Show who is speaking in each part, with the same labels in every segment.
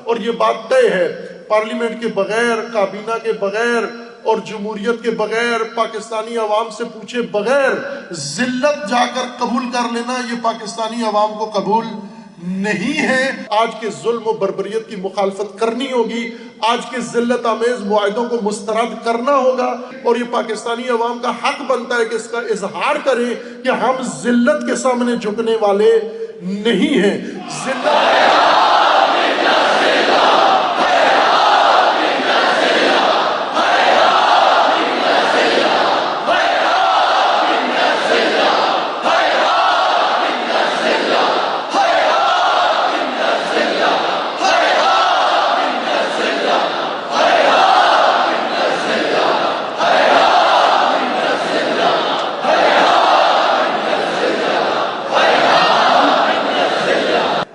Speaker 1: اور یہ بات طے ہے، پارلیمنٹ کے بغیر، کابینہ کے بغیر اور جمہوریت کے بغیر، پاکستانی عوام سے پوچھے بغیر ذلت جا کر قبول کر لینا، یہ پاکستانی عوام کو قبول نہیں ہے۔ آج کے ظلم و بربریت کی مخالفت کرنی ہوگی، آج کے ذلت آمیز معاہدوں کو مسترد کرنا ہوگا، اور یہ پاکستانی عوام کا حق بنتا ہے کہ اس کا اظہار کریں کہ ہم ذلت کے سامنے جھکنے والے نہیں ہیں۔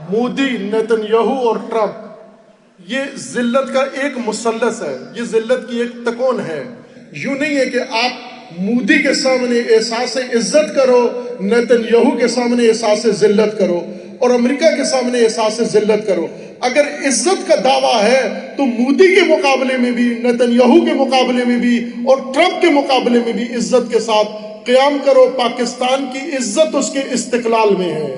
Speaker 1: مودی، نیتن یاہو اور ٹرمپ، یہ ذلت کا ایک مثلث ہے، یہ ذلت کی ایک تکون ہے۔ یوں نہیں ہے کہ آپ مودی کے سامنے احساس عزت کرو، نیتن یاہو کے سامنے احساس ذلت کرو، اور امریکہ کے سامنے احساس ذلت کرو۔ اگر عزت کا دعویٰ ہے تو مودی کے مقابلے میں بھی، نیتن یاہو کے مقابلے میں بھی اور ٹرمپ کے مقابلے میں بھی عزت کے ساتھ قیام کرو۔ پاکستان کی عزت اس کے استقلال میں ہے،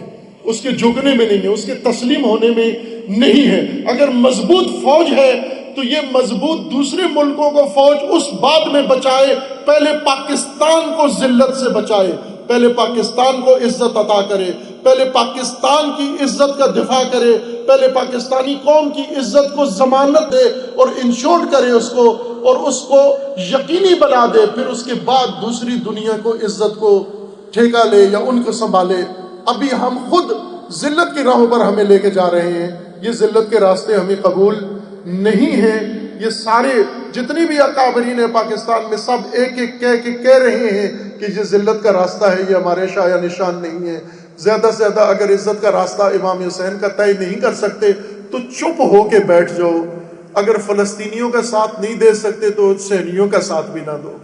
Speaker 1: اس کے جھکنے میں نہیں ہے، اس کے تسلیم ہونے میں نہیں ہے۔ اگر مضبوط فوج ہے تو یہ مضبوط دوسرے ملکوں کو فوج اس بات میں بچائے، پہلے پاکستان کو ذلت سے بچائے، پہلے پاکستان کو عزت عطا کرے، پہلے پاکستان کی عزت کا دفاع کرے، پہلے پاکستانی قوم کی عزت کو ضمانت دے اور انشور کرے اس کو، اور اس کو یقینی بنا دے، پھر اس کے بعد دوسری دنیا کو عزت کو ٹھیکہ لے یا ان کو سنبھالے۔ ابھی ہم خود ذلت کی راہوں پر ہمیں لے کے جا رہے ہیں، یہ ذلت کے راستے ہمیں قبول نہیں ہیں۔ یہ سارے جتنی بھی اکابرین ہیں پاکستان میں، سب ایک ایک کہہ رہے ہیں کہ یہ ذلت کا راستہ ہے، یہ ہمارے شایہ نشان نہیں ہے۔ زیادہ سے زیادہ اگر عزت کا راستہ امام حسین کا طے نہیں کر سکتے تو چپ ہو کے بیٹھ جاؤ، اگر فلسطینیوں کا ساتھ نہیں دے سکتے تو حسینیوں کا ساتھ بھی نہ دو،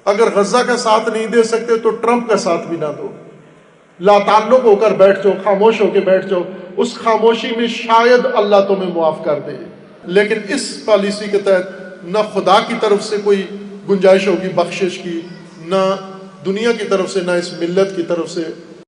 Speaker 1: اگر غزہ کا ساتھ نہیں دے سکتے تو ٹرمپ کا ساتھ بھی نہ دو، لا تعلق ہو کر بیٹھ جاؤ، خاموش ہو کے بیٹھ جاؤ۔ اس خاموشی میں شاید اللہ تمہیں معاف کر دے، لیکن اس پالیسی کے تحت نہ خدا کی طرف سے کوئی گنجائش ہوگی بخشش کی، نہ دنیا کی طرف سے، نہ اس ملت کی طرف سے۔